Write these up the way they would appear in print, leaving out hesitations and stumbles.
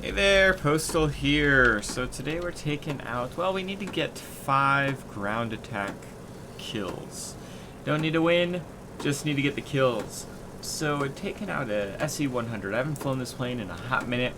Hey there, Postal here. So today we're taking out, well, we need to get 5 ground attack kills. Don't need to win, just need to get the kills. So we're taking out a SE-100. I haven't flown this plane in a hot minute.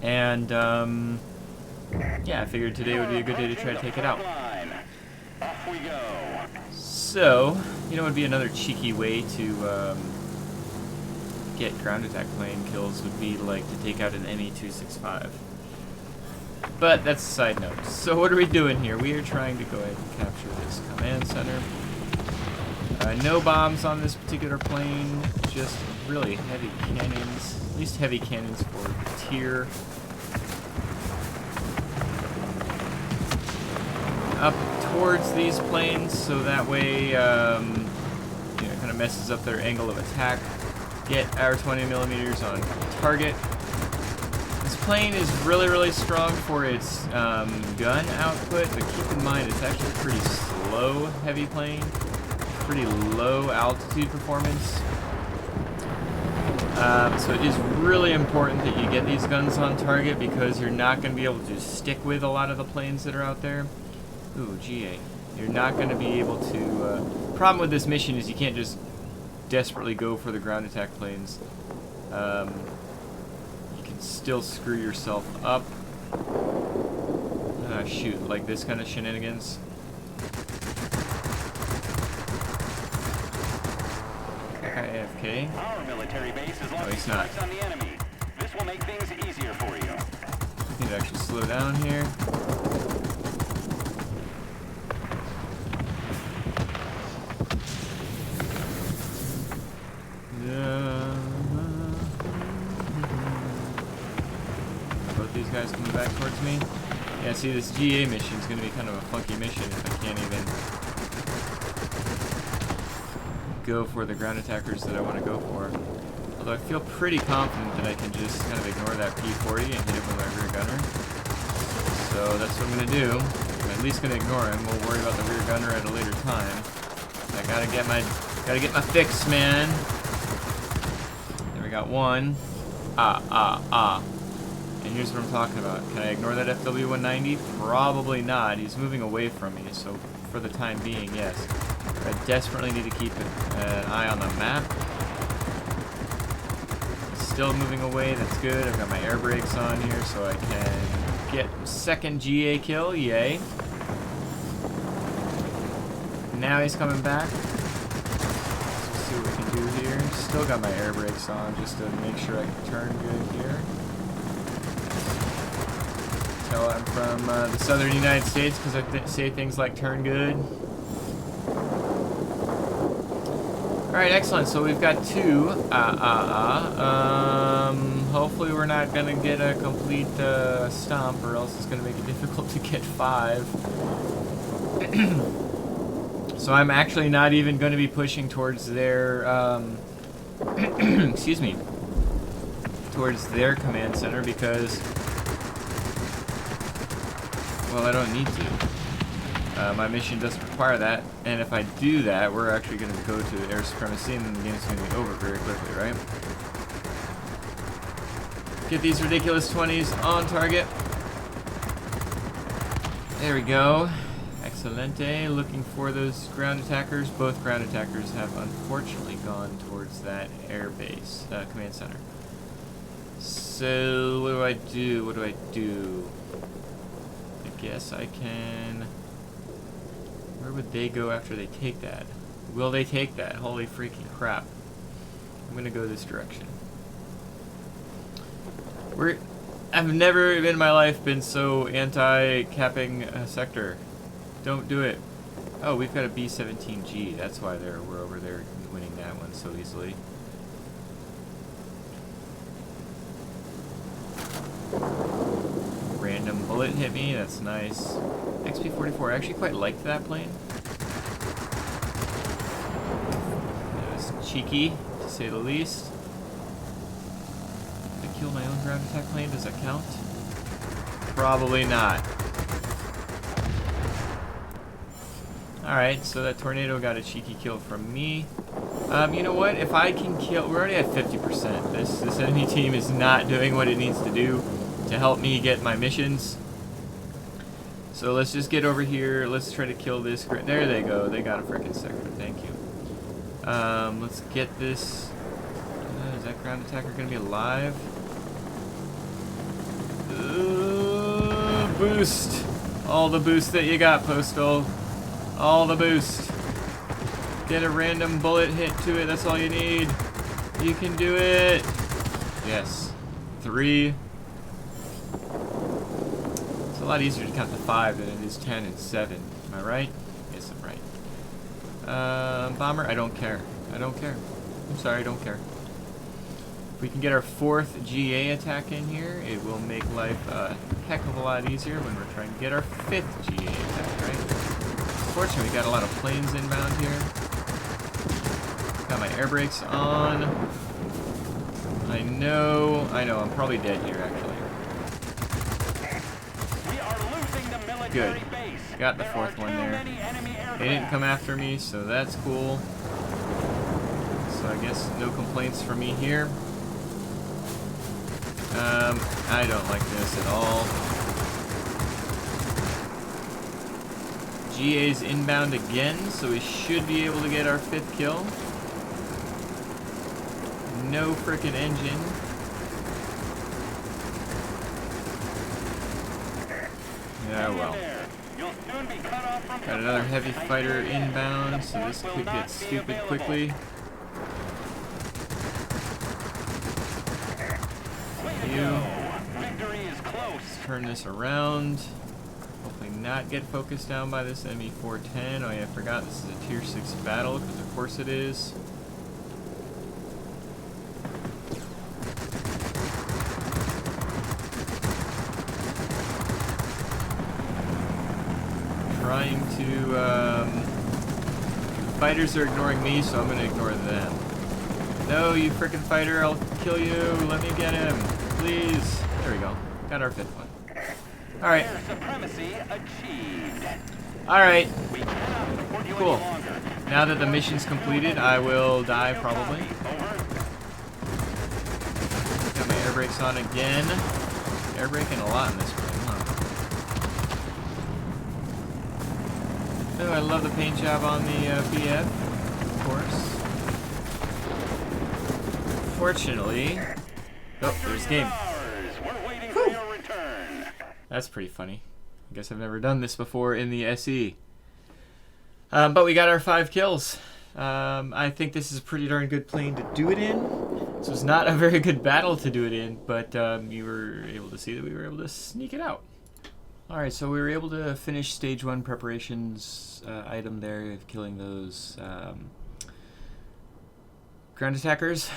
And, yeah, I figured today would be a good day to try to take it out. Off we go. So, you know what would be another cheeky way to, get ground attack plane kills would be like to take out an ME-265. But that's a side note. So what are we doing here? We are trying to go ahead and capture this command center. No bombs on this particular plane, just really heavy cannons, at least heavy cannons for tier. Up towards these planes, so that way, you know, it kind of messes up their angle of attack. Get our 20 millimeters on target. This plane is really strong for its gun output, but keep in mind it's actually a pretty slow heavy plane, pretty low altitude performance. So it is really important that you get these guns on target because you're not going to be able to stick with a lot of the planes that are out there. Ooh, GA. You're not going to be able to... problem with this mission is you can't just desperately go for the ground attack planes. You can still screw yourself up. Shoot, like this kind of shenanigans. That guy AFK? Our military base is launching not. strikes on the enemy. This will make things easier for you. I need to actually slow down here. Both these guys coming back towards me. Yeah, see, this GA mission is going to be kind of a funky mission if I can't even go for the ground attackers that I want to go for. Although I feel pretty confident that I can just kind of ignore that P-40 and hit him with my rear gunner. So that's what I'm going to do. I'm at least going to ignore him. We'll worry about the rear gunner at a later time. I gotta get my fix, man. There we got one. And here's what I'm talking about. Can I ignore that FW-190? Probably not. He's moving away from me, so for the time being, yes. I desperately need to keep an eye on the map. Still moving away, that's good. I've got my air brakes on here, so I can get second GA kill, yay. Now he's coming back. Let's see what we can do here. Still got my air brakes on, just to make sure I can turn good here. Tell I'm from the southern United States because I say things like turn good. Alright, excellent. So we've got 2. Hopefully we're not going to get a complete stomp, or else it's going to make it difficult to get 5. So I'm actually not even going to be pushing towards their, excuse me, towards their command center because... well, I don't need to. My mission doesn't require that, and if I do that, we're actually going to go to air supremacy, and the game's going to be over very quickly, right? Get these ridiculous 20s on target. There we go. Excelente. Looking for those ground attackers. Both ground attackers have unfortunately gone towards that air base, command center. So, what do I do? What do I do? I guess I can... where would they go after they take that? Will they take that? Holy freaking crap. I'm gonna go this direction. I've never in my life been so anti-capping a sector. Don't do it. Oh, we've got a B-17G. That's why we're over there winning that one so easily. Random bullet hit me, that's nice. XP-44, I actually quite liked that plane. It was cheeky, to say the least. Did I kill my own ground attack plane? Does that count? Probably not. Alright, so that tornado got a cheeky kill from me. You know what? If I can kill... we're already at 50%. 100%. This enemy team is not doing what it needs to do to help me get my missions. So let's just get over here. Let's try to kill this. There they go. They got a freaking sector. Thank you. Let's get this. Is that ground attacker going to be alive? Boost. All the boost that you got, Postal. All the boost. Get a random bullet hit to it. That's all you need. You can do it. Yes. 3. It's a lot easier to count to 5 than it is 10 and 7. Am I right? Yes, I'm right. Bomber, I don't care. I don't care. I'm sorry, I don't care. If we can get our 4th GA attack in here, it will make life a heck of a lot easier when we're trying to get our 5th GA attack, right? Fortunately, we got a lot of planes inbound here. Got my air brakes on. I know, I'm probably dead here, actually. We are losing the military Good. base. Got the 4th one there. They didn't come after me, so that's cool. So I guess no complaints from me here. I don't like this at all. GA's inbound again, so we should be able to get our 5th kill. No frickin' engine. Yeah, well. Got another heavy fighter inbound, so this could get stupid quickly. Let's turn this around. Hopefully not get focused down by this ME-410. Oh yeah, I forgot this is a tier 6 battle, because of course it is. Trying to, fighters are ignoring me, so I'm going to ignore them. No, you frickin' fighter, I'll kill you. Let me get him. Please. There we go. Got our 5th one. Alright. Alright. Cool. Now that the mission's completed, I will die probably. Got my air brakes on again. Air braking a lot in this game, huh? Oh, I love the paint job on the BF, of course. Fortunately, oh, there's game. Whew. That's pretty funny. I guess I've never done this before in the SE. But we got our 5 kills. I think this is a pretty darn good plane to do it in. This was not a very good battle to do it in, but you were able to see that we were able to sneak it out. Alright, so we were able to finish stage 1 preparations item there of killing those ground attackers.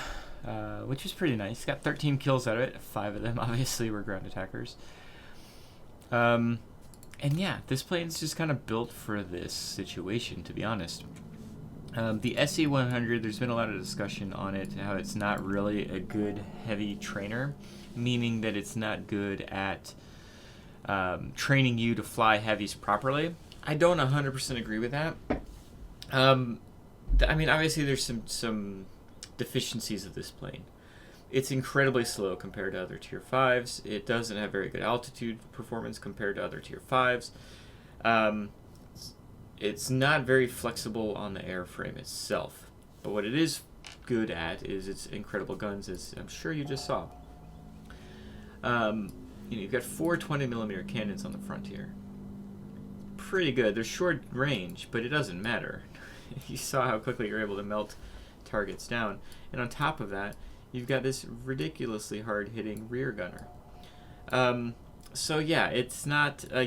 Which was pretty nice. Got 13 kills out of it. 5 of them obviously were ground attackers. And yeah, this plane's just kind of built for this situation, to be honest. The SE-100, there's been a lot of discussion on it, how it's not really a good heavy trainer, meaning that it's not good at training you to fly heavies properly. I don't 100% agree with that. I mean, obviously there's some deficiencies of this plane. It's incredibly slow compared to other tier 5s. It doesn't have very good altitude performance compared to other tier 5s. It's not very flexible on the airframe itself. But what it is good at is its incredible guns, as I'm sure you just saw. You've got 4 20mm cannons on the front here. Pretty good. They're short range, but it doesn't matter. You saw how quickly you're able to melt targets down, and on top of that you've got this ridiculously hard-hitting rear gunner. So yeah, it's not a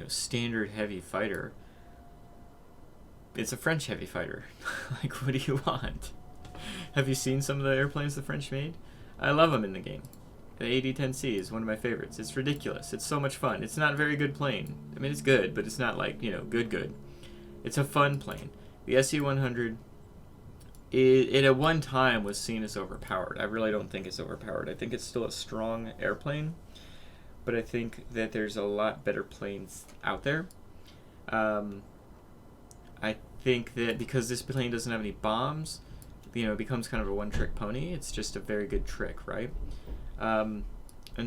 standard heavy fighter. It's a French heavy fighter. Like, what do you want? Have you seen some of the airplanes the French made? I love them in the game. The AD-10C is one of my favorites. It's ridiculous. It's so much fun. It's not a very good plane. I mean, it's good, but it's not like, good. It's a fun plane. The SE-100, it at one time was seen as overpowered. I really don't think it's overpowered. I think it's still a strong airplane, but I think that there's a lot better planes out there. I think that because this plane doesn't have any bombs, you know, it becomes kind of a one-trick pony. It's just a very good trick, right? And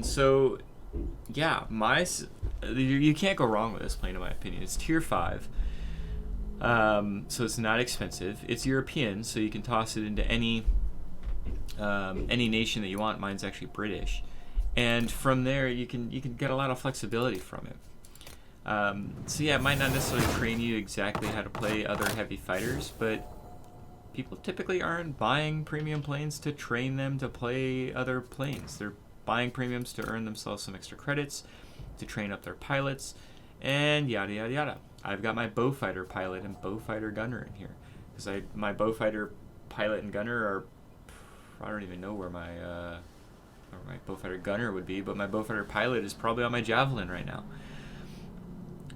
so, yeah, you can't go wrong with this plane, in my opinion. It's tier 5. So it's not expensive. It's European, so you can toss it into any nation that you want. Mine's actually British, and from there you can get a lot of flexibility from it. So yeah, it might not necessarily train you exactly how to play other heavy fighters, but people typically aren't buying premium planes to train them to play other planes. They're buying premiums to earn themselves some extra credits, to train up their pilots, and yada yada yada. I've got my Beaufighter pilot and Beaufighter gunner in here, because my Beaufighter pilot and gunner are, I don't even know where my Beaufighter gunner would be, but my Beaufighter pilot is probably on my Javelin right now.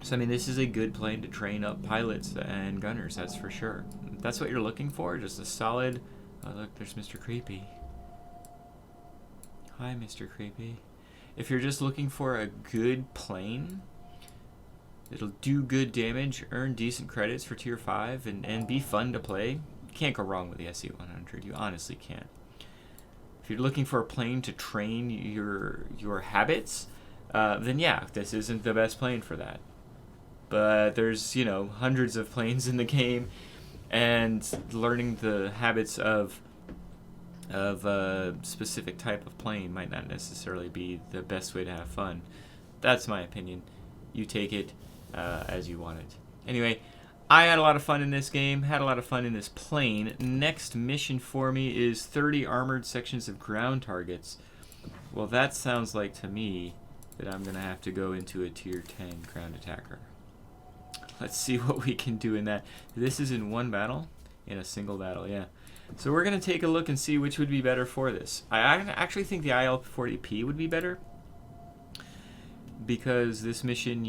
So I mean, this is a good plane to train up pilots and gunners, that's for sure. If that's what you're looking for, just a solid. Oh look, there's Mr. Creepy. Hi, Mr. Creepy. If you're just looking for a good plane, it'll do good damage, earn decent credits for tier 5, and be fun to play, you can't go wrong with the SE-100. You honestly can't. If you're looking for a plane to train your habits, then yeah, this isn't the best plane for that. But there's, you know, hundreds of planes in the game, and learning the habits of a specific type of plane might not necessarily be the best way to have fun. That's my opinion. You take it as you want it. Anyway, I had a lot of fun in this game, had a lot of fun in this plane. Next mission for me is 30 armored sections of ground targets. Well, that sounds like to me that I'm going to have to go into a tier 10 ground attacker. Let's see what we can do in that. This is in one battle? In a single battle, yeah. So we're going to take a look and see which would be better for this. I actually think the IL-40P would be better, because this mission,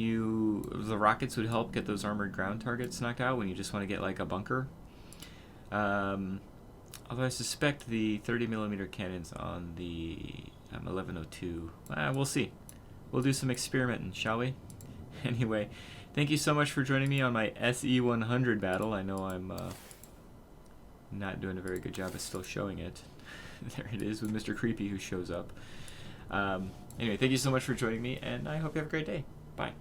the rockets would help get those armored ground targets knocked out when you just want to get like a bunker. Although I suspect the 30mm cannons on the 1102, we'll see. We'll do some experimenting, shall we? Anyway, thank you so much for joining me on my SE-100 battle. I know I'm not doing a very good job of still showing it. There it is with Mr. Creepy, who shows up. Anyway, thank you so much for joining me, and I hope you have a great day. Bye.